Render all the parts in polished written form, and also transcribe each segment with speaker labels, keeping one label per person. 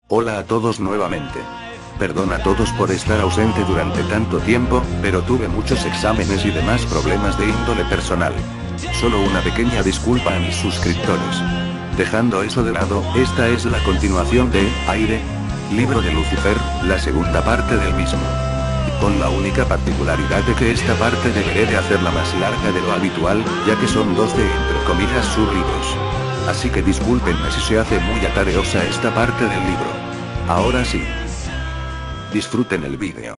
Speaker 1: Hola a todos nuevamente. Perdón a todos por estar ausente durante tanto tiempo, pero tuve muchos exámenes y demás problemas de índole personal. Solo una pequeña disculpa a mis suscriptores. Dejando eso de lado, esta es la continuación de Aire, libro de Lucifer, la segunda parte del mismo. Con la única particularidad de que esta parte deberé de hacerla más larga de lo habitual, ya que son 12 entre comillas sublibros. Así que discúlpenme si se hace muy atareosa esta parte del libro. Ahora sí. Disfruten el vídeo.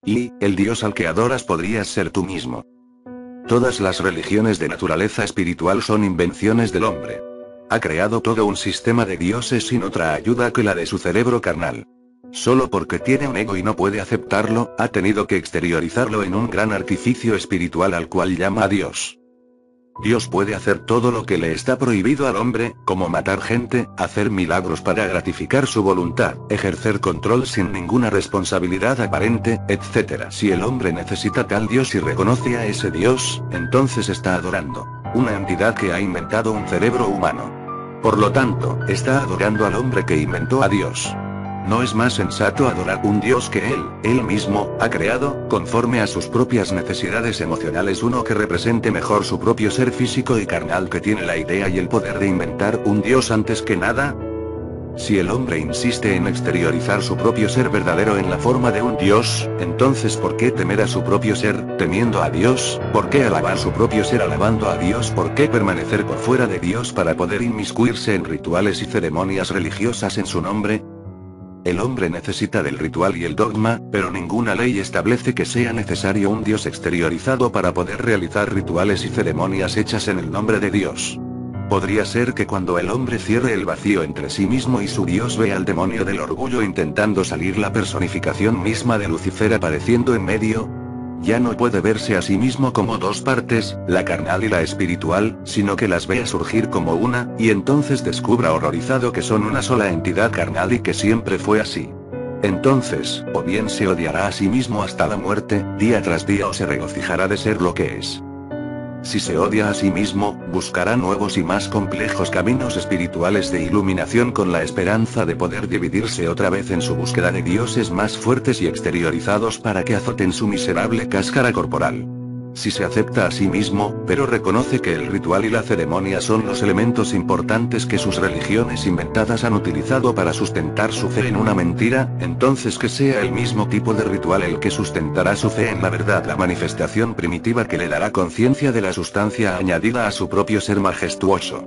Speaker 1: Y, el Dios al que adoras podrías ser tú mismo. Todas las religiones de naturaleza espiritual son invenciones del hombre. Ha creado todo un sistema de dioses sin otra ayuda que la de su cerebro carnal. Solo porque tiene un ego y no puede aceptarlo, ha tenido que exteriorizarlo en un gran artificio espiritual al cual llama a Dios. Dios puede hacer todo lo que le está prohibido al hombre, como matar gente, hacer milagros para gratificar su voluntad, ejercer control sin ninguna responsabilidad aparente, etc. Si el hombre necesita tal Dios y reconoce a ese Dios, entonces está adorando una entidad que ha inventado un cerebro humano. Por lo tanto, está adorando al hombre que inventó a Dios. ¿No es más sensato adorar un Dios que él mismo, ha creado, conforme a sus propias necesidades emocionales, uno que represente mejor su propio ser físico y carnal, que tiene la idea y el poder de inventar un Dios antes que nada? Si el hombre insiste en exteriorizar su propio ser verdadero en la forma de un Dios, entonces ¿por qué temer a su propio ser, temiendo a Dios? ¿Por qué alabar su propio ser alabando a Dios? ¿Por qué permanecer por fuera de Dios para poder inmiscuirse en rituales y ceremonias religiosas en su nombre? El hombre necesita del ritual y el dogma, pero ninguna ley establece que sea necesario un Dios exteriorizado para poder realizar rituales y ceremonias hechas en el nombre de Dios. Podría ser que cuando el hombre cierre el vacío entre sí mismo y su Dios, vea al demonio del orgullo intentando salir, la personificación misma de Lucifer apareciendo en medio. Ya no puede verse a sí mismo como dos partes, la carnal y la espiritual, sino que las vea surgir como una, y entonces descubra horrorizado que son una sola entidad carnal y que siempre fue así. Entonces, o bien se odiará a sí mismo hasta la muerte, día tras día, o se regocijará de ser lo que es. Si se odia a sí mismo, buscará nuevos y más complejos caminos espirituales de iluminación con la esperanza de poder dividirse otra vez en su búsqueda de dioses más fuertes y exteriorizados para que azoten su miserable cáscara corporal. Si se acepta a sí mismo, pero reconoce que el ritual y la ceremonia son los elementos importantes que sus religiones inventadas han utilizado para sustentar su fe en una mentira, entonces que sea el mismo tipo de ritual el que sustentará su fe en la verdad, la manifestación primitiva que le dará conciencia de la sustancia añadida a su propio ser majestuoso.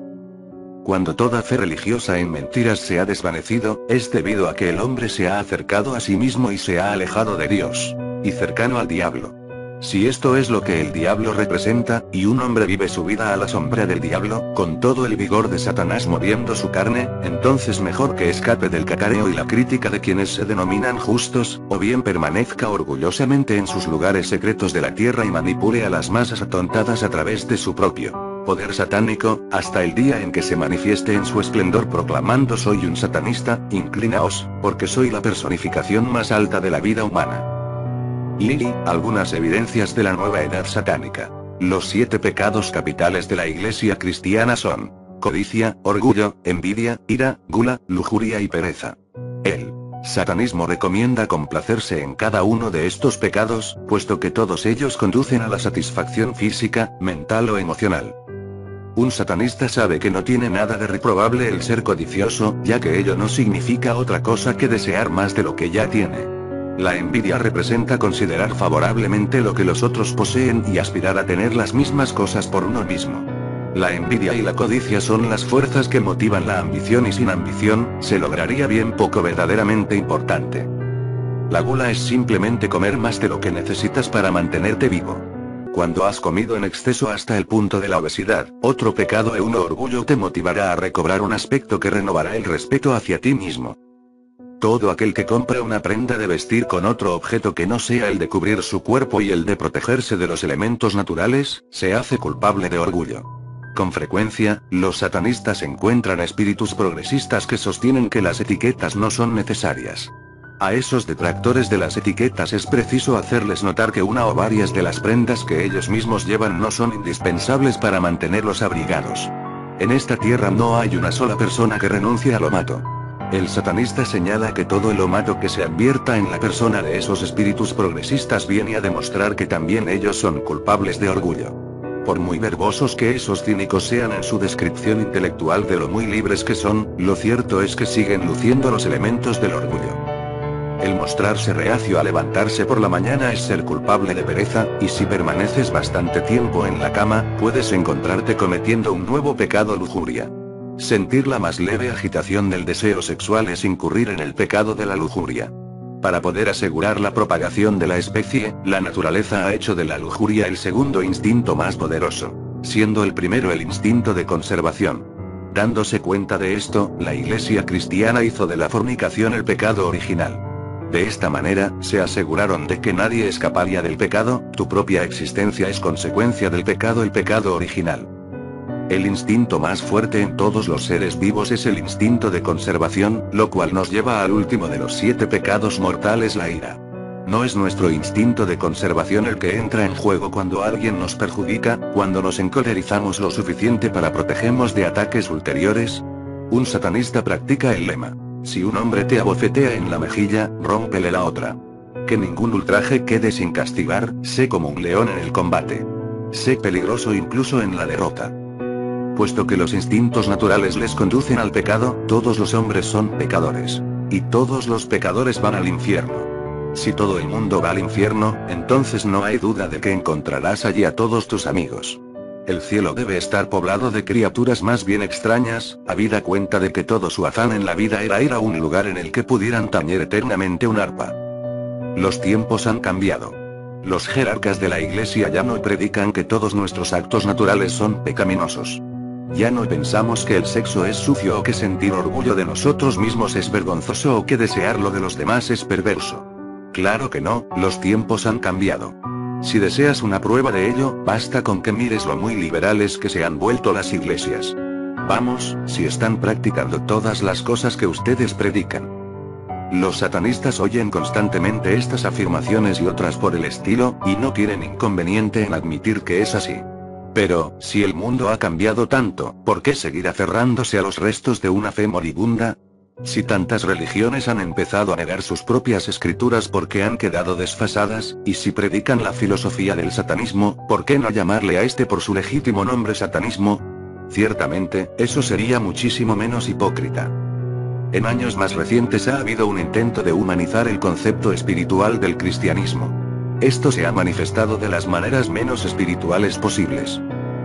Speaker 1: Cuando toda fe religiosa en mentiras se ha desvanecido, es debido a que el hombre se ha acercado a sí mismo y se ha alejado de Dios, y cercano al diablo. Si esto es lo que el diablo representa, y un hombre vive su vida a la sombra del diablo, con todo el vigor de Satanás moviendo su carne, entonces mejor que escape del cacareo y la crítica de quienes se denominan justos, o bien permanezca orgullosamente en sus lugares secretos de la tierra y manipule a las masas atontadas a través de su propio poder satánico, hasta el día en que se manifieste en su esplendor proclamando: soy un satanista, inclinaos, porque soy la personificación más alta de la vida humana. Y algunas evidencias de la nueva edad satánica. Los 7 pecados capitales de la Iglesia cristiana son: codicia, orgullo, envidia, ira, gula, lujuria y pereza. El satanismo recomienda complacerse en cada uno de estos pecados, puesto que todos ellos conducen a la satisfacción física, mental o emocional. Un satanista sabe que no tiene nada de reprobable el ser codicioso, ya que ello no significa otra cosa que desear más de lo que ya tiene. La envidia representa considerar favorablemente lo que los otros poseen y aspirar a tener las mismas cosas por uno mismo. La envidia y la codicia son las fuerzas que motivan la ambición, y sin ambición, se lograría bien poco verdaderamente importante. La gula es simplemente comer más de lo que necesitas para mantenerte vivo. Cuando has comido en exceso hasta el punto de la obesidad, otro pecado orgullo te motivará a recobrar un aspecto que renovará el respeto hacia ti mismo. Todo aquel que compra una prenda de vestir con otro objeto que no sea el de cubrir su cuerpo y el de protegerse de los elementos naturales, se hace culpable de orgullo. Con frecuencia, los satanistas encuentran espíritus progresistas que sostienen que las etiquetas no son necesarias. A esos detractores de las etiquetas es preciso hacerles notar que una o varias de las prendas que ellos mismos llevan no son indispensables para mantenerlos abrigados. En esta tierra no hay una sola persona que renuncie al omato. El satanista señala que todo el omato que se advierta en la persona de esos espíritus progresistas viene a demostrar que también ellos son culpables de orgullo. Por muy verbosos que esos cínicos sean en su descripción intelectual de lo muy libres que son, lo cierto es que siguen luciendo los elementos del orgullo. El mostrarse reacio a levantarse por la mañana es ser culpable de pereza, y si permaneces bastante tiempo en la cama, puedes encontrarte cometiendo un nuevo pecado: lujuria. Sentir la más leve agitación del deseo sexual es incurrir en el pecado de la lujuria. Para poder asegurar la propagación de la especie, la naturaleza ha hecho de la lujuria el segundo instinto más poderoso, siendo el primero el instinto de conservación. Dándose cuenta de esto, la Iglesia cristiana hizo de la fornicación el pecado original. De esta manera, se aseguraron de que nadie escaparía del pecado. Tu propia existencia es consecuencia del pecado, el pecado original. El instinto más fuerte en todos los seres vivos es el instinto de conservación, lo cual nos lleva al último de los 7 pecados mortales: la ira. ¿No es nuestro instinto de conservación el que entra en juego cuando alguien nos perjudica, cuando nos encolerizamos lo suficiente para protegernos de ataques ulteriores? Un satanista practica el lema: si un hombre te abofetea en la mejilla, rómpele la otra. Que ningún ultraje quede sin castigar. Sé como un león en el combate. Sé peligroso incluso en la derrota. Puesto que los instintos naturales les conducen al pecado, todos los hombres son pecadores. Y todos los pecadores van al infierno. Si todo el mundo va al infierno, entonces no hay duda de que encontrarás allí a todos tus amigos. El cielo debe estar poblado de criaturas más bien extrañas, habida cuenta de que todo su afán en la vida era ir a un lugar en el que pudieran tañer eternamente un arpa. Los tiempos han cambiado. Los jerarcas de la Iglesia ya no predican que todos nuestros actos naturales son pecaminosos. Ya no pensamos que el sexo es sucio, o que sentir orgullo de nosotros mismos es vergonzoso, o que desearlo de los demás es perverso. Claro que no, los tiempos han cambiado. Si deseas una prueba de ello, basta con que mires lo muy liberales que se han vuelto las iglesias. Vamos, si están practicando todas las cosas que ustedes predican. Los satanistas oyen constantemente estas afirmaciones y otras por el estilo, y no tienen inconveniente en admitir que es así. Pero, si el mundo ha cambiado tanto, ¿por qué seguir aferrándose a los restos de una fe moribunda? Si tantas religiones han empezado a negar sus propias escrituras porque han quedado desfasadas, y si predican la filosofía del satanismo, ¿por qué no llamarle a este por su legítimo nombre: satanismo? Ciertamente, eso sería muchísimo menos hipócrita. En años más recientes ha habido un intento de humanizar el concepto espiritual del cristianismo. Esto se ha manifestado de las maneras menos espirituales posibles.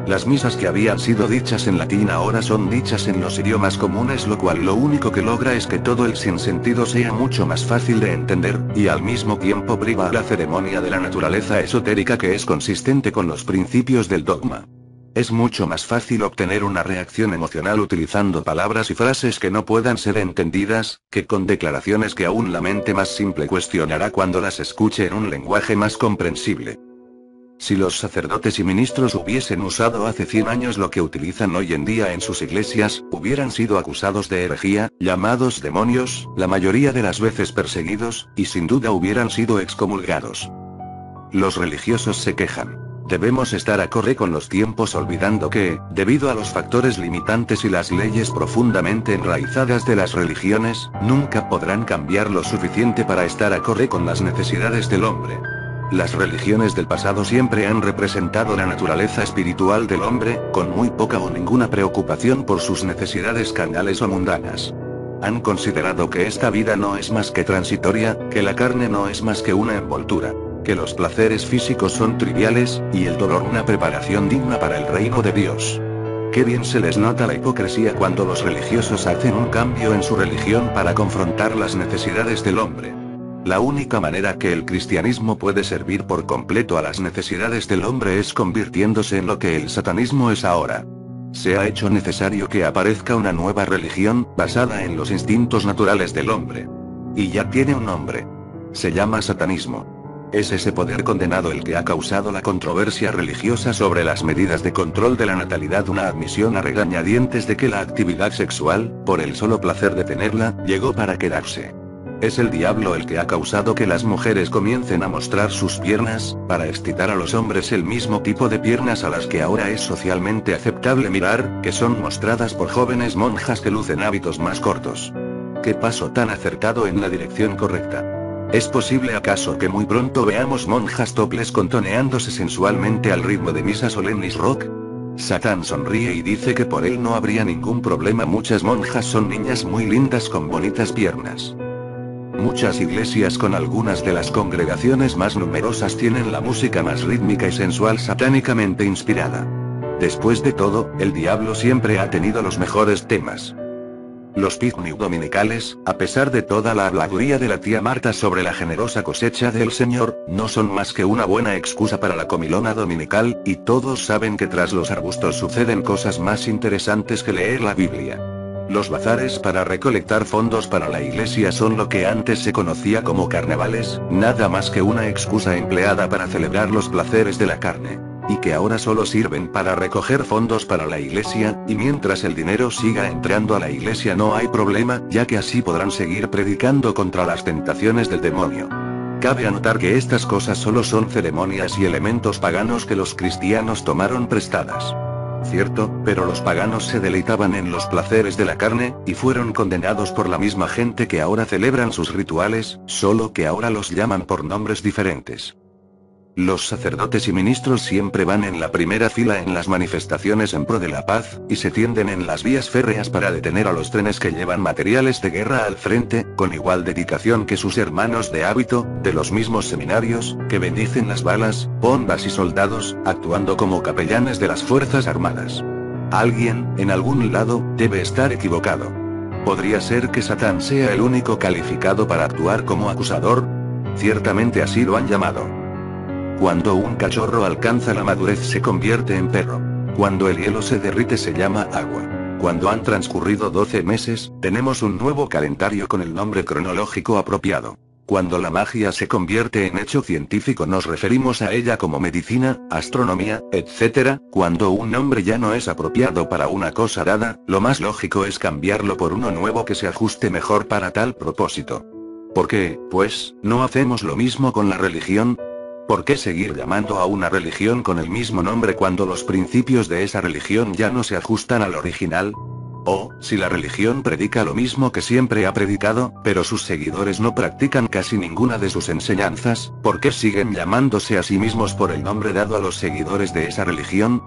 Speaker 1: Las misas que habían sido dichas en latín ahora son dichas en los idiomas comunes, lo cual lo único que logra es que todo el sinsentido sea mucho más fácil de entender, y al mismo tiempo priva a la ceremonia de la naturaleza esotérica que es consistente con los principios del dogma. Es mucho más fácil obtener una reacción emocional utilizando palabras y frases que no puedan ser entendidas, que con declaraciones que aún la mente más simple cuestionará cuando las escuche en un lenguaje más comprensible. Si los sacerdotes y ministros hubiesen usado hace 100 años lo que utilizan hoy en día en sus iglesias, hubieran sido acusados de herejía, llamados demonios, la mayoría de las veces perseguidos, y sin duda hubieran sido excomulgados. Los religiosos se quejan. Debemos estar acorde con los tiempos, olvidando que, debido a los factores limitantes y las leyes profundamente enraizadas de las religiones, nunca podrán cambiar lo suficiente para estar acorde con las necesidades del hombre. Las religiones del pasado siempre han representado la naturaleza espiritual del hombre, con muy poca o ninguna preocupación por sus necesidades carnales o mundanas. Han considerado que esta vida no es más que transitoria, que la carne no es más que una envoltura, que los placeres físicos son triviales, y el dolor una preparación digna para el reino de Dios. Qué bien se les nota la hipocresía cuando los religiosos hacen un cambio en su religión para confrontar las necesidades del hombre. La única manera que el cristianismo puede servir por completo a las necesidades del hombre es convirtiéndose en lo que el satanismo es ahora. Se ha hecho necesario que aparezca una nueva religión, basada en los instintos naturales del hombre. Y ya tiene un nombre. Se llama satanismo. Es ese poder condenado el que ha causado la controversia religiosa sobre las medidas de control de la natalidad, una admisión a regañadientes de que la actividad sexual, por el solo placer de tenerla, llegó para quedarse. Es el diablo el que ha causado que las mujeres comiencen a mostrar sus piernas, para excitar a los hombres el mismo tipo de piernas a las que ahora es socialmente aceptable mirar, que son mostradas por jóvenes monjas que lucen hábitos más cortos. ¡Qué paso tan acertado en la dirección correcta! ¿Es posible acaso que muy pronto veamos monjas topless contoneándose sensualmente al ritmo de misas solemnis rock? Satán sonríe y dice que por él no habría ningún problema. Muchas monjas son niñas muy lindas con bonitas piernas. Muchas iglesias con algunas de las congregaciones más numerosas tienen la música más rítmica y sensual satánicamente inspirada. Después de todo, el diablo siempre ha tenido los mejores temas. Los picnic dominicales, a pesar de toda la habladuría de la tía Marta sobre la generosa cosecha del Señor, no son más que una buena excusa para la comilona dominical, y todos saben que tras los arbustos suceden cosas más interesantes que leer la Biblia. Los bazares para recolectar fondos para la iglesia son lo que antes se conocía como carnavales, nada más que una excusa empleada para celebrar los placeres de la carne. Y que ahora solo sirven para recoger fondos para la iglesia, y mientras el dinero siga entrando a la iglesia no hay problema, ya que así podrán seguir predicando contra las tentaciones del demonio. Cabe anotar que estas cosas solo son ceremonias y elementos paganos que los cristianos tomaron prestadas. Cierto, pero los paganos se deleitaban en los placeres de la carne, y fueron condenados por la misma gente que ahora celebran sus rituales, solo que ahora los llaman por nombres diferentes. Los sacerdotes y ministros siempre van en la primera fila en las manifestaciones en pro de la paz, y se tienden en las vías férreas para detener a los trenes que llevan materiales de guerra al frente, con igual dedicación que sus hermanos de hábito, de los mismos seminarios, que bendicen las balas, bombas y soldados, actuando como capellanes de las Fuerzas Armadas. Alguien, en algún lado, debe estar equivocado. ¿Podría ser que Satán sea el único calificado para actuar como acusador? Ciertamente así lo han llamado. Cuando un cachorro alcanza la madurez se convierte en perro. Cuando el hielo se derrite se llama agua. Cuando han transcurrido 12 meses, tenemos un nuevo calendario con el nombre cronológico apropiado. Cuando la magia se convierte en hecho científico nos referimos a ella como medicina, astronomía, etc. Cuando un nombre ya no es apropiado para una cosa dada, lo más lógico es cambiarlo por uno nuevo que se ajuste mejor para tal propósito. ¿Por qué, pues, no hacemos lo mismo con la religión? ¿Por qué seguir llamando a una religión con el mismo nombre cuando los principios de esa religión ya no se ajustan al original? O, si la religión predica lo mismo que siempre ha predicado, pero sus seguidores no practican casi ninguna de sus enseñanzas, ¿por qué siguen llamándose a sí mismos por el nombre dado a los seguidores de esa religión?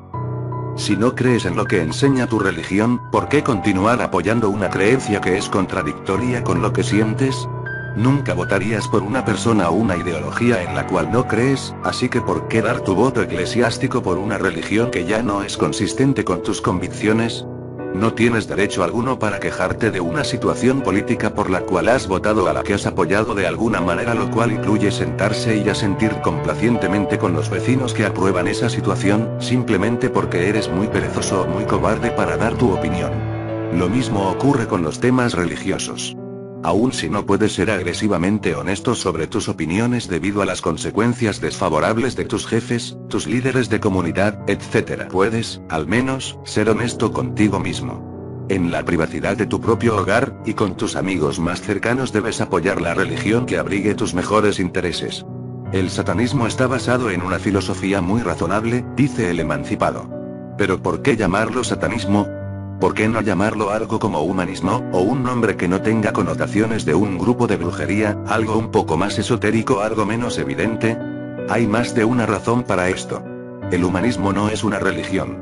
Speaker 1: Si no crees en lo que enseña tu religión, ¿por qué continuar apoyando una creencia que es contradictoria con lo que sientes? Nunca votarías por una persona o una ideología en la cual no crees, así que ¿por qué dar tu voto eclesiástico por una religión que ya no es consistente con tus convicciones? No tienes derecho alguno para quejarte de una situación política por la cual has votado a la que has apoyado de alguna manera, lo cual incluye sentarse y asentir complacientemente con los vecinos que aprueban esa situación, simplemente porque eres muy perezoso o muy cobarde para dar tu opinión. Lo mismo ocurre con los temas religiosos. Aun si no puedes ser agresivamente honesto sobre tus opiniones debido a las consecuencias desfavorables de tus jefes, tus líderes de comunidad, etc., puedes, al menos, ser honesto contigo mismo. En la privacidad de tu propio hogar, y con tus amigos más cercanos debes apoyar la religión que abrigue tus mejores intereses. El satanismo está basado en una filosofía muy razonable, dice el emancipado. ¿Pero por qué llamarlo satanismo? ¿Por qué no llamarlo algo como humanismo, o un nombre que no tenga connotaciones de un grupo de brujería, algo un poco más esotérico, algo menos evidente? Hay más de una razón para esto. El humanismo no es una religión.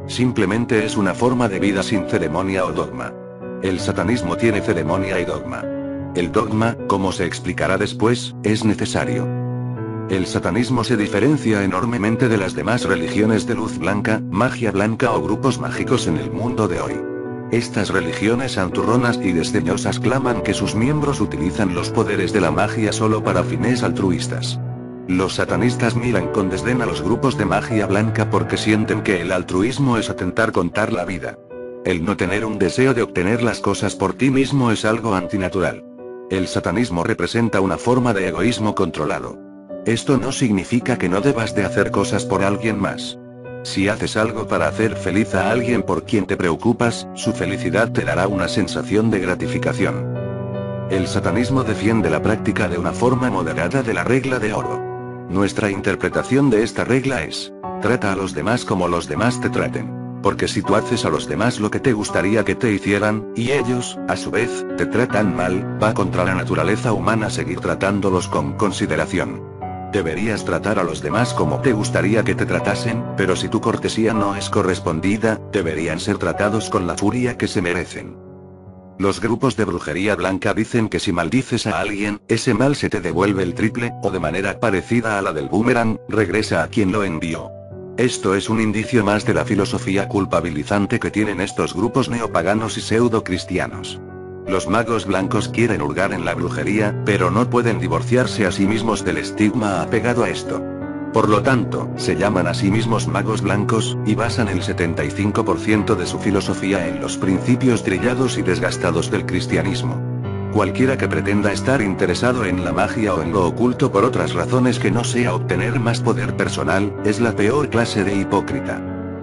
Speaker 1: Simplemente es una forma de vida sin ceremonia o dogma. El satanismo tiene ceremonia y dogma. El dogma, como se explicará después, es necesario. El satanismo se diferencia enormemente de las demás religiones de luz blanca, magia blanca o grupos mágicos en el mundo de hoy. Estas religiones santurronas y desdeñosas claman que sus miembros utilizan los poderes de la magia solo para fines altruistas. Los satanistas miran con desdén a los grupos de magia blanca porque sienten que el altruismo es atentar contra la vida. El no tener un deseo de obtener las cosas por ti mismo es algo antinatural. El satanismo representa una forma de egoísmo controlado. Esto no significa que no debas de hacer cosas por alguien más. Si haces algo para hacer feliz a alguien por quien te preocupas, su felicidad te dará una sensación de gratificación. El satanismo defiende la práctica de una forma moderada de la regla de oro. Nuestra interpretación de esta regla es: trata a los demás como los demás te traten. Porque si tú haces a los demás lo que te gustaría que te hicieran, y ellos, a su vez, te tratan mal, va contra la naturaleza humana seguir tratándolos con consideración. Deberías tratar a los demás como te gustaría que te tratasen, pero si tu cortesía no es correspondida, deberían ser tratados con la furia que se merecen. Los grupos de brujería blanca dicen que si maldices a alguien, ese mal se te devuelve el triple, o de manera parecida a la del boomerang, regresa a quien lo envió. Esto es un indicio más de la filosofía culpabilizante que tienen estos grupos neopaganos y pseudo-cristianos. Los magos blancos quieren hurgar en la brujería, pero no pueden divorciarse a sí mismos del estigma apegado a esto. Por lo tanto, se llaman a sí mismos magos blancos, y basan el 75% de su filosofía en los principios trillados y desgastados del cristianismo. Cualquiera que pretenda estar interesado en la magia o en lo oculto por otras razones que no sea obtener más poder personal, es la peor clase de hipócrita.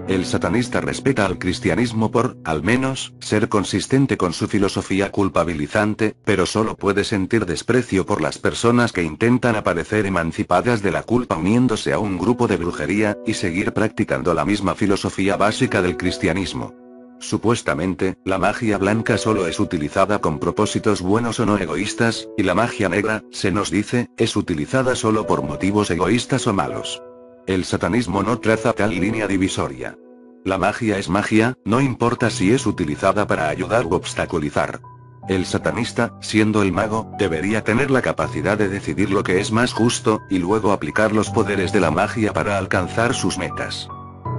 Speaker 1: El satanista respeta al cristianismo por, al menos, ser consistente con su filosofía culpabilizante, pero solo puede sentir desprecio por las personas que intentan aparecer emancipadas de la culpa uniéndose a un grupo de brujería, y seguir practicando la misma filosofía básica del cristianismo. Supuestamente, la magia blanca solo es utilizada con propósitos buenos o no egoístas, y la magia negra, se nos dice, es utilizada solo por motivos egoístas o malos. El satanismo no traza tal línea divisoria. La magia es magia, no importa si es utilizada para ayudar u obstaculizar. El satanista, siendo el mago, debería tener la capacidad de decidir lo que es más justo, y luego aplicar los poderes de la magia para alcanzar sus metas.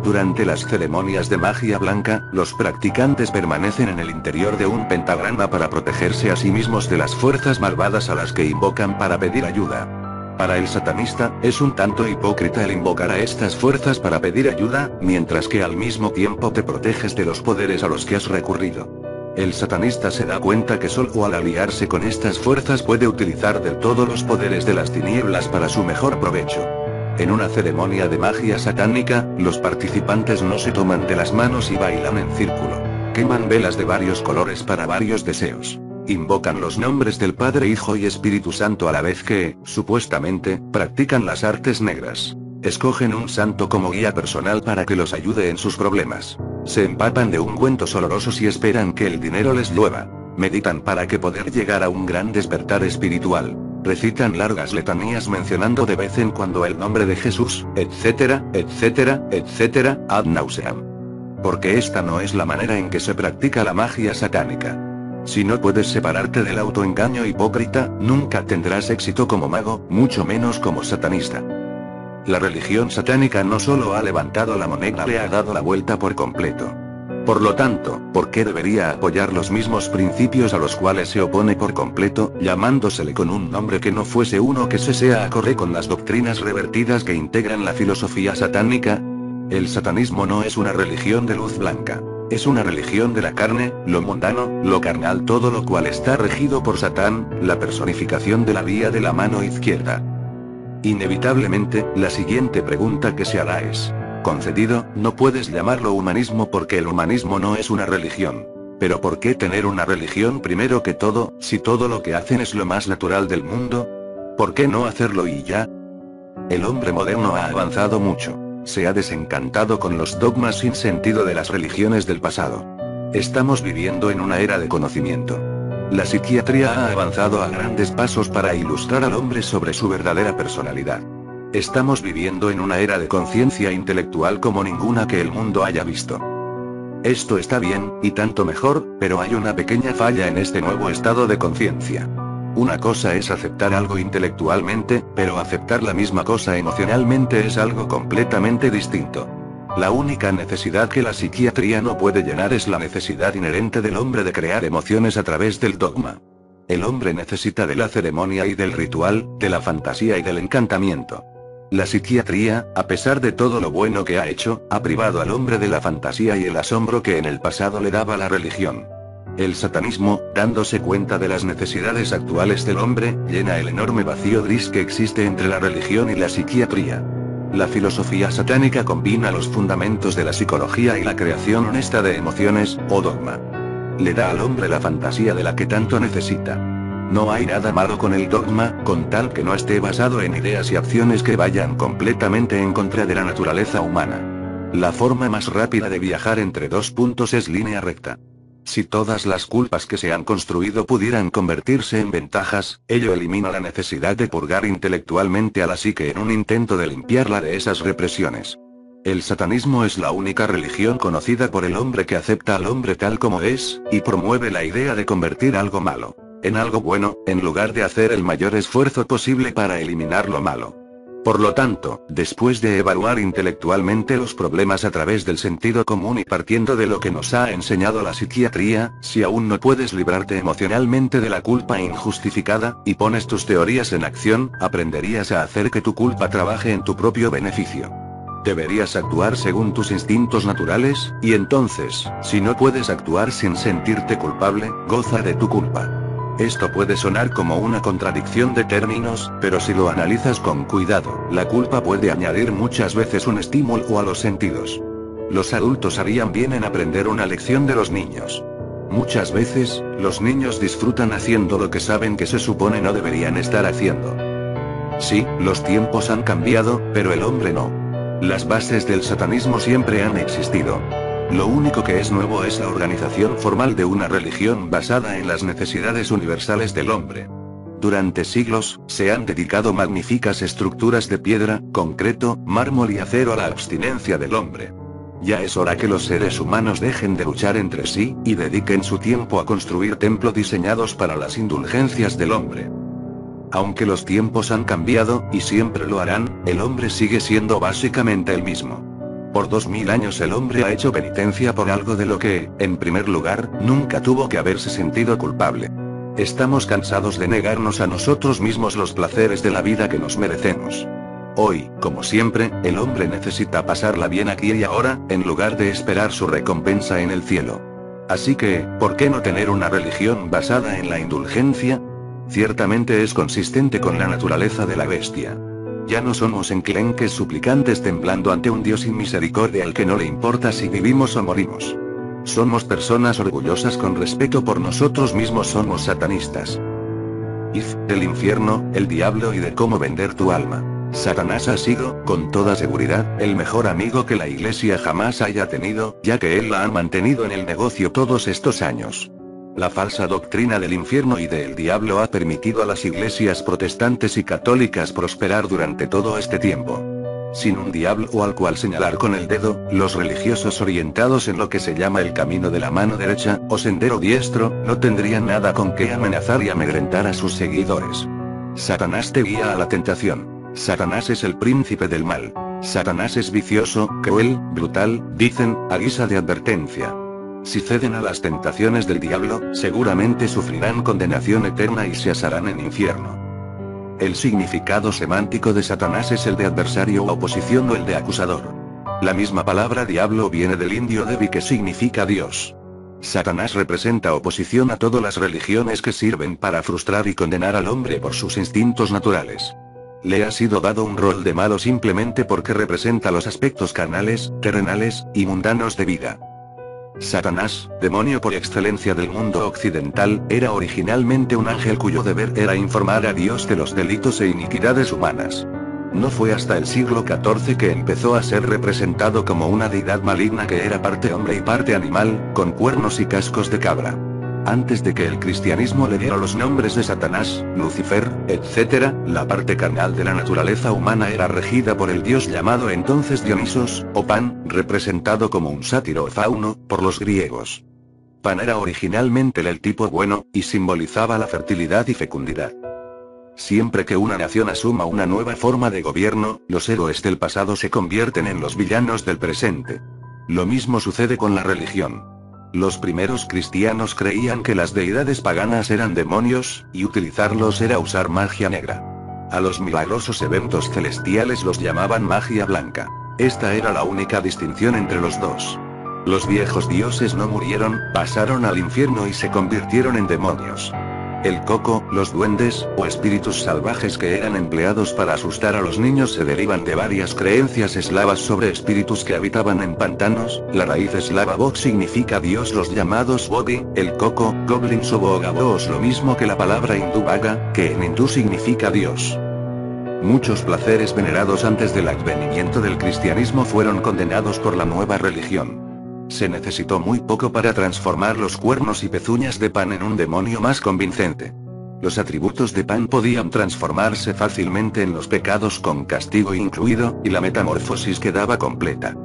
Speaker 1: Durante las ceremonias de magia blanca, los practicantes permanecen en el interior de un pentagrama para protegerse a sí mismos de las fuerzas malvadas a las que invocan para pedir ayuda. Para el satanista, es un tanto hipócrita el invocar a estas fuerzas para pedir ayuda, mientras que al mismo tiempo te proteges de los poderes a los que has recurrido. El satanista se da cuenta que solo al aliarse con estas fuerzas puede utilizar del todo los poderes de las tinieblas para su mejor provecho. En una ceremonia de magia satánica, los participantes no se toman de las manos y bailan en círculo. Queman velas de varios colores para varios deseos. Invocan los nombres del Padre, Hijo y Espíritu Santo a la vez que, supuestamente, practican las artes negras. Escogen un santo como guía personal para que los ayude en sus problemas. Se empapan de ungüentos olorosos y esperan que el dinero les llueva. Meditan para que poder llegar a un gran despertar espiritual. Recitan largas letanías mencionando de vez en cuando el nombre de Jesús, etcétera, etcétera, etcétera, ad nauseam. Porque esta no es la manera en que se practica la magia satánica. Si no puedes separarte del autoengaño hipócrita, nunca tendrás éxito como mago, mucho menos como satanista. La religión satánica no solo ha levantado la moneda, le ha dado la vuelta por completo. Por lo tanto, ¿por qué debería apoyar los mismos principios a los cuales se opone por completo, llamándosele con un nombre que no fuese uno que se sea acorde con las doctrinas revertidas que integran la filosofía satánica? El satanismo no es una religión de luz blanca. Es una religión de la carne, lo mundano, lo carnal, todo lo cual está regido por Satán, la personificación de la vía de la mano izquierda. Inevitablemente, la siguiente pregunta que se hará es: concedido, no puedes llamarlo humanismo porque el humanismo no es una religión. Pero ¿por qué tener una religión primero que todo, si todo lo que hacen es lo más natural del mundo? ¿Por qué no hacerlo y ya? El hombre moderno ha avanzado mucho. Se ha desencantado con los dogmas sin sentido de las religiones del pasado. Estamos viviendo en una era de conocimiento. La psiquiatría ha avanzado a grandes pasos para ilustrar al hombre sobre su verdadera personalidad. Estamos viviendo en una era de conciencia intelectual como ninguna que el mundo haya visto. Esto está bien, y tanto mejor, pero hay una pequeña falla en este nuevo estado de conciencia. Una cosa es aceptar algo intelectualmente, pero aceptar la misma cosa emocionalmente es algo completamente distinto. La única necesidad que la psiquiatría no puede llenar es la necesidad inherente del hombre de crear emociones a través del dogma. El hombre necesita de la ceremonia y del ritual, de la fantasía y del encantamiento. La psiquiatría, a pesar de todo lo bueno que ha hecho, ha privado al hombre de la fantasía y el asombro que en el pasado le daba la religión. El satanismo, dándose cuenta de las necesidades actuales del hombre, llena el enorme vacío gris que existe entre la religión y la psiquiatría. La filosofía satánica combina los fundamentos de la psicología y la creación honesta de emociones, o dogma. Le da al hombre la fantasía de la que tanto necesita. No hay nada malo con el dogma, con tal que no esté basado en ideas y acciones que vayan completamente en contra de la naturaleza humana. La forma más rápida de viajar entre dos puntos es línea recta. Si todas las culpas que se han construido pudieran convertirse en ventajas, ello elimina la necesidad de purgar intelectualmente a la psique en un intento de limpiarla de esas represiones. El satanismo es la única religión conocida por el hombre que acepta al hombre tal como es, y promueve la idea de convertir algo malo en algo bueno, en lugar de hacer el mayor esfuerzo posible para eliminar lo malo. Por lo tanto, después de evaluar intelectualmente los problemas a través del sentido común y partiendo de lo que nos ha enseñado la psiquiatría, si aún no puedes librarte emocionalmente de la culpa injustificada, y pones tus teorías en acción, aprenderías a hacer que tu culpa trabaje en tu propio beneficio. Deberías actuar según tus instintos naturales, y entonces, si no puedes actuar sin sentirte culpable, goza de tu culpa. Esto puede sonar como una contradicción de términos, pero si lo analizas con cuidado, la culpa puede añadir muchas veces un estímulo a los sentidos. Los adultos harían bien en aprender una lección de los niños. Muchas veces, los niños disfrutan haciendo lo que saben que se supone no deberían estar haciendo. Sí, los tiempos han cambiado, pero el hombre no. Las bases del satanismo siempre han existido. Lo único que es nuevo es la organización formal de una religión basada en las necesidades universales del hombre. Durante siglos, se han dedicado magníficas estructuras de piedra, concreto, mármol y acero a la abstinencia del hombre. Ya es hora que los seres humanos dejen de luchar entre sí, y dediquen su tiempo a construir templos diseñados para las indulgencias del hombre. Aunque los tiempos han cambiado, y siempre lo harán, el hombre sigue siendo básicamente el mismo. Por 2000 años el hombre ha hecho penitencia por algo de lo que, en primer lugar, nunca tuvo que haberse sentido culpable. Estamos cansados de negarnos a nosotros mismos los placeres de la vida que nos merecemos. Hoy, como siempre, el hombre necesita pasarla bien aquí y ahora, en lugar de esperar su recompensa en el cielo. Así que, ¿por qué no tener una religión basada en la indulgencia? Ciertamente es consistente con la naturaleza de la bestia. Ya no somos enclenques suplicantes temblando ante un Dios sin misericordia al que no le importa si vivimos o morimos. Somos personas orgullosas con respeto por nosotros mismos, somos satanistas. Del infierno, el diablo y de cómo vender tu alma. Satanás ha sido, con toda seguridad, el mejor amigo que la Iglesia jamás haya tenido, ya que él la ha mantenido en el negocio todos estos años. La falsa doctrina del infierno y del diablo ha permitido a las iglesias protestantes y católicas prosperar durante todo este tiempo. Sin un diablo al cual señalar con el dedo, los religiosos orientados en lo que se llama el camino de la mano derecha, o sendero diestro, no tendrían nada con qué amenazar y amedrentar a sus seguidores. Satanás te guía a la tentación. Satanás es el príncipe del mal. Satanás es vicioso, cruel, brutal, dicen, a guisa de advertencia. Si ceden a las tentaciones del diablo, seguramente sufrirán condenación eterna y se asarán en infierno. El significado semántico de Satanás es el de adversario o oposición o el de acusador. La misma palabra diablo viene del indio devi que significa Dios. Satanás representa oposición a todas las religiones que sirven para frustrar y condenar al hombre por sus instintos naturales. Le ha sido dado un rol de malo simplemente porque representa los aspectos carnales, terrenales, y mundanos de vida. Satanás, demonio por excelencia del mundo occidental, era originalmente un ángel cuyo deber era informar a Dios de los delitos e iniquidades humanas. No fue hasta el siglo XIV que empezó a ser representado como una deidad maligna que era parte hombre y parte animal, con cuernos y cascos de cabra. Antes de que el cristianismo le diera los nombres de Satanás, Lucifer, etc., la parte carnal de la naturaleza humana era regida por el dios llamado entonces Dionisos, o Pan, representado como un sátiro o fauno, por los griegos. Pan era originalmente el tipo bueno, y simbolizaba la fertilidad y fecundidad. Siempre que una nación asuma una nueva forma de gobierno, los héroes del pasado se convierten en los villanos del presente. Lo mismo sucede con la religión. Los primeros cristianos creían que las deidades paganas eran demonios, y utilizarlos era usar magia negra. A los milagrosos eventos celestiales los llamaban magia blanca. Esta era la única distinción entre los dos. Los viejos dioses no murieron, pasaron al infierno y se convirtieron en demonios. el coco, los duendes, o espíritus salvajes que eran empleados para asustar a los niños se derivan de varias creencias eslavas sobre espíritus que habitaban en pantanos. La raíz eslava bog significa dios, los llamados bogi, el coco, goblins o bogaboos, lo mismo que la palabra hindú vaga, que en hindú significa dios. Muchos placeres venerados antes del advenimiento del cristianismo fueron condenados por la nueva religión. Se necesitó muy poco para transformar los cuernos y pezuñas de Pan en un demonio más convincente. Los atributos de Pan podían transformarse fácilmente en los pecados con castigo incluido, y la metamorfosis quedaba completa.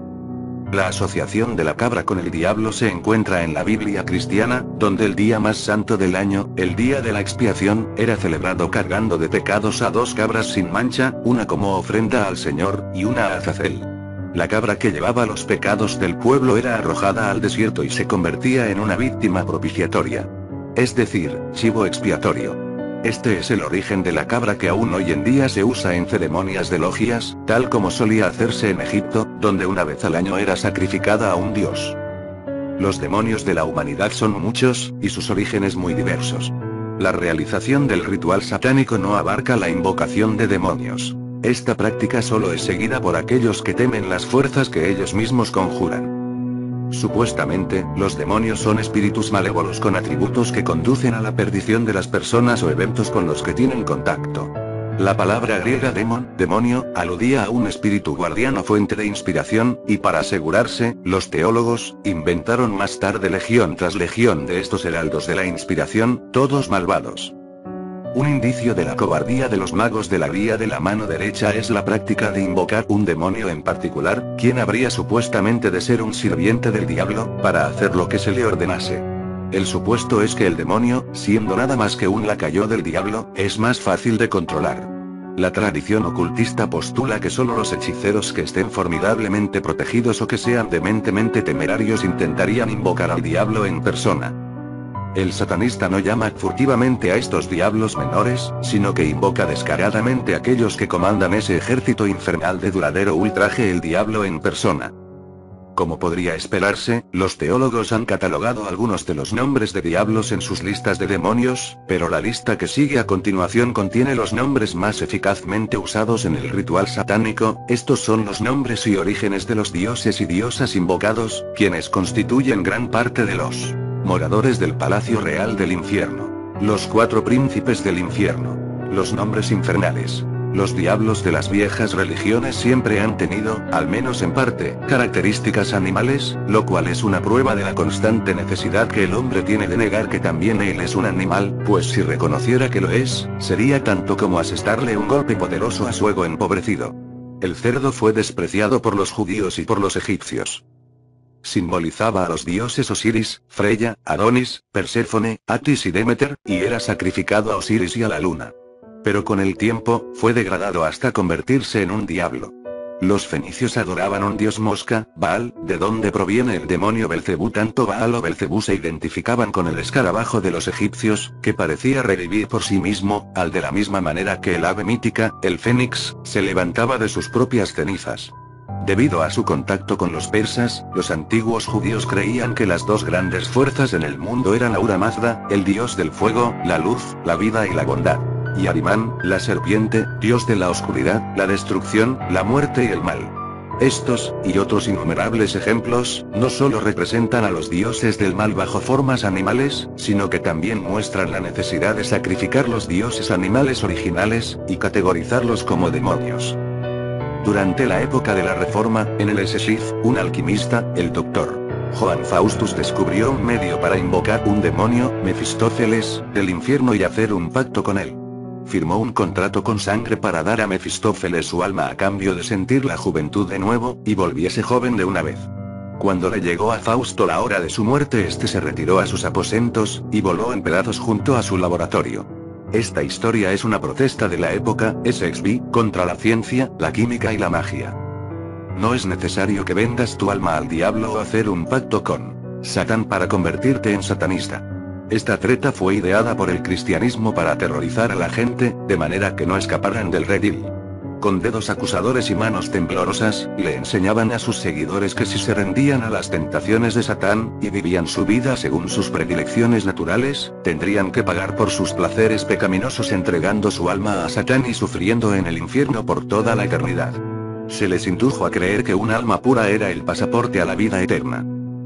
Speaker 1: La asociación de la cabra con el diablo se encuentra en la Biblia cristiana, donde el día más santo del año, el día de la expiación, era celebrado cargando de pecados a 2 cabras sin mancha, una como ofrenda al Señor, y una a Azazel. La cabra que llevaba los pecados del pueblo era arrojada al desierto y se convertía en una víctima propiciatoria. Es decir, chivo expiatorio. Este es el origen de la cabra que aún hoy en día se usa en ceremonias de logias, tal como solía hacerse en Egipto, donde una vez al año era sacrificada a un dios. Los demonios de la humanidad son muchos, y sus orígenes muy diversos. La realización del ritual satánico no abarca la invocación de demonios. Esta práctica solo es seguida por aquellos que temen las fuerzas que ellos mismos conjuran. Supuestamente, los demonios son espíritus malévolos con atributos que conducen a la perdición de las personas o eventos con los que tienen contacto. La palabra griega demon, demonio, aludía a un espíritu guardián o fuente de inspiración, y para asegurarse, los teólogos inventaron más tarde legión tras legión de estos heraldos de la inspiración, todos malvados. Un indicio de la cobardía de los magos de la vía de la mano derecha es la práctica de invocar un demonio en particular, quien habría supuestamente de ser un sirviente del diablo, para hacer lo que se le ordenase. El supuesto es que el demonio, siendo nada más que un lacayo del diablo, es más fácil de controlar. La tradición ocultista postula que solo los hechiceros que estén formidablemente protegidos o que sean dementemente temerarios intentarían invocar al diablo en persona. El satanista no llama furtivamente a estos diablos menores, sino que invoca descaradamente a aquellos que comandan ese ejército infernal de duradero ultraje, el diablo en persona. Como podría esperarse, los teólogos han catalogado algunos de los nombres de diablos en sus listas de demonios, pero la lista que sigue a continuación contiene los nombres más eficazmente usados en el ritual satánico. Estos son los nombres y orígenes de los dioses y diosas invocados, quienes constituyen gran parte de los moradores del Palacio Real del Infierno. Los 4 príncipes del infierno. Los nombres infernales. Los diablos de las viejas religiones siempre han tenido, al menos en parte, características animales, lo cual es una prueba de la constante necesidad que el hombre tiene de negar que también él es un animal, pues si reconociera que lo es, sería tanto como asestarle un golpe poderoso a su ego empobrecido. El cerdo fue despreciado por los judíos y por los egipcios. Simbolizaba a los dioses Osiris, Freya, Adonis, Perséfone, Atis y Demeter, y era sacrificado a Osiris y a la luna. Pero con el tiempo, fue degradado hasta convertirse en un diablo. Los fenicios adoraban un dios mosca, Baal, de donde proviene el demonio Belcebú. Tanto Baal o Belcebú se identificaban con el escarabajo de los egipcios, que parecía revivir por sí mismo, al de la misma manera que el ave mítica, el fénix, se levantaba de sus propias cenizas. Debido a su contacto con los persas, los antiguos judíos creían que las 2 grandes fuerzas en el mundo eran Ahura Mazda, el dios del fuego, la luz, la vida y la bondad. Y Ahriman, la serpiente, dios de la oscuridad, la destrucción, la muerte y el mal. Estos, y otros innumerables ejemplos, no solo representan a los dioses del mal bajo formas animales, sino que también muestran la necesidad de sacrificar los dioses animales originales, y categorizarlos como demonios. Durante la época de la Reforma, en el Eseshif, un alquimista, el Dr. Johann Faustus descubrió un medio para invocar un demonio, Mefistófeles, del infierno y hacer un pacto con él. Firmó un contrato con sangre para dar a Mefistófeles su alma a cambio de sentir la juventud de nuevo, y volviese joven de una vez. Cuando le llegó a Fausto la hora de su muerte, este se retiró a sus aposentos, y voló en pedazos junto a su laboratorio. Esta historia es una protesta de la época, SXB, contra la ciencia, la química y la magia. No es necesario que vendas tu alma al diablo o hacer un pacto con Satán para convertirte en satanista. Esta treta fue ideada por el cristianismo para aterrorizar a la gente, de manera que no escaparan del redil. Con dedos acusadores y manos temblorosas, le enseñaban a sus seguidores que si se rendían a las tentaciones de Satán, y vivían su vida según sus predilecciones naturales, tendrían que pagar por sus placeres pecaminosos entregando su alma a Satán y sufriendo en el infierno por toda la eternidad. Se les indujo a creer que un alma pura era el pasaporte a la vida eterna.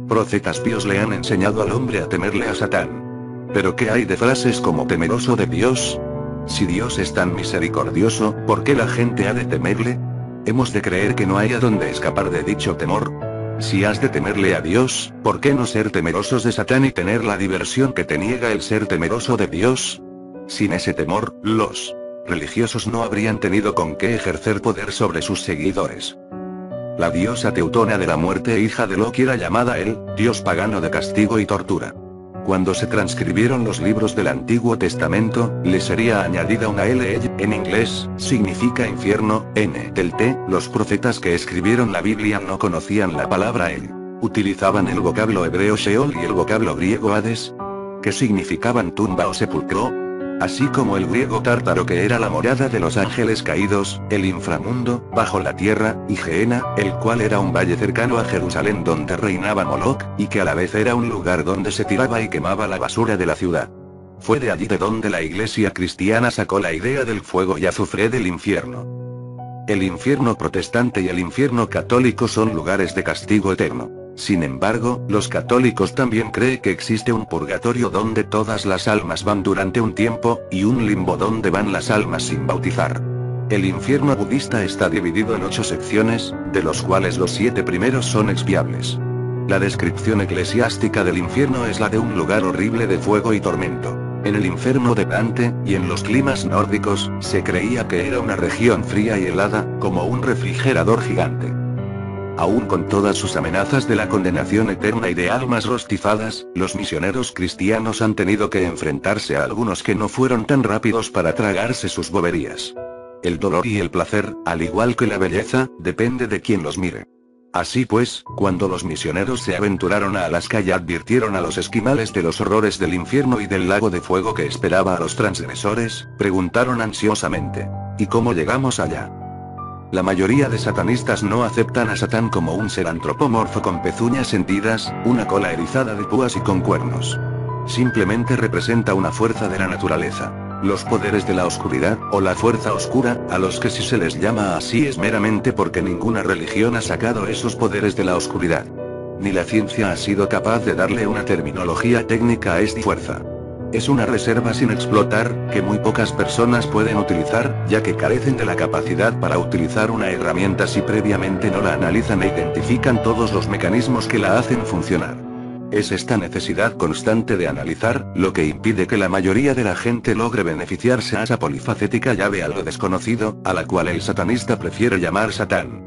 Speaker 1: Profetas píos le han enseñado al hombre a temerle a Satán. Pero ¿qué hay de frases como temeroso de Dios? Si Dios es tan misericordioso, ¿por qué la gente ha de temerle? ¿Hemos de creer que no hay a dónde escapar de dicho temor? Si has de temerle a Dios, ¿por qué no ser temerosos de Satán y tener la diversión que te niega el ser temeroso de Dios? Sin ese temor, los religiosos no habrían tenido con qué ejercer poder sobre sus seguidores. La diosa teutona de la muerte, hija de Loki, era llamada el dios pagano de castigo y tortura. Cuando se transcribieron los libros del Antiguo Testamento, le sería añadida una L, en inglés, significa infierno, N del T. Los profetas que escribieron la Biblia no conocían la palabra Hel. Utilizaban el vocablo hebreo Sheol y el vocablo griego Hades, que significaban tumba o sepulcro, así como el griego tártaro, que era la morada de los ángeles caídos, el inframundo, bajo la tierra, y Gehenna, el cual era un valle cercano a Jerusalén donde reinaba Moloch, y que a la vez era un lugar donde se tiraba y quemaba la basura de la ciudad. Fue de allí de donde la iglesia cristiana sacó la idea del fuego y azufre del infierno. El infierno protestante y el infierno católico son lugares de castigo eterno. Sin embargo, los católicos también creen que existe un purgatorio donde todas las almas van durante un tiempo, y un limbo donde van las almas sin bautizar. El infierno budista está dividido en 8 secciones, de los cuales los 7 primeros son expiables. La descripción eclesiástica del infierno es la de un lugar horrible de fuego y tormento. En el infierno de Dante, y en los climas nórdicos, se creía que era una región fría y helada, como un refrigerador gigante. Aún con todas sus amenazas de la condenación eterna y de almas rostizadas, los misioneros cristianos han tenido que enfrentarse a algunos que no fueron tan rápidos para tragarse sus boberías. El dolor y el placer, al igual que la belleza, depende de quien los mire. Así pues, cuando los misioneros se aventuraron a Alaska y advirtieron a los esquimales de los horrores del infierno y del lago de fuego que esperaba a los transgresores, preguntaron ansiosamente: ¿y cómo llegamos allá? La mayoría de satanistas no aceptan a Satán como un ser antropomorfo con pezuñas hendidas, una cola erizada de púas y con cuernos. Simplemente representa una fuerza de la naturaleza. Los poderes de la oscuridad, o la fuerza oscura, a los que si se les llama así es meramente porque ninguna religión ha sacado esos poderes de la oscuridad. Ni la ciencia ha sido capaz de darle una terminología técnica a esta fuerza. Es una reserva sin explotar, que muy pocas personas pueden utilizar, ya que carecen de la capacidad para utilizar una herramienta si previamente no la analizan e identifican todos los mecanismos que la hacen funcionar. Es esta necesidad constante de analizar, lo que impide que la mayoría de la gente logre beneficiarse a esa polifacética llave a lo desconocido, a la cual el satanista prefiere llamar Satán.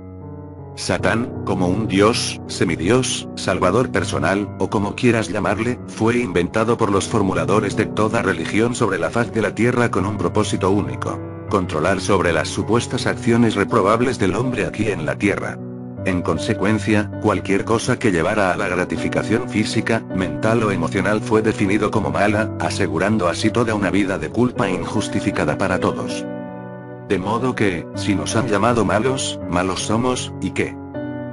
Speaker 1: Satán, como un dios, semidios, salvador personal, o como quieras llamarle, fue inventado por los formuladores de toda religión sobre la faz de la tierra con un propósito único: controlar sobre las supuestas acciones reprobables del hombre aquí en la tierra. En consecuencia, cualquier cosa que llevara a la gratificación física, mental o emocional fue definido como mala, asegurando así toda una vida de culpa injustificada para todos. De modo que, si nos han llamado malos, malos somos, ¿y qué?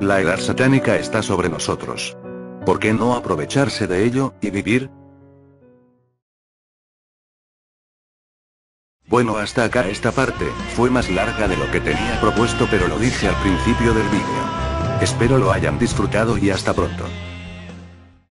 Speaker 1: La edad satánica está sobre nosotros. ¿Por qué no aprovecharse de ello, y vivir? Bueno, hasta acá esta parte, fue más larga de lo que tenía propuesto, pero lo dije al principio del vídeo. Espero lo hayan disfrutado y hasta pronto.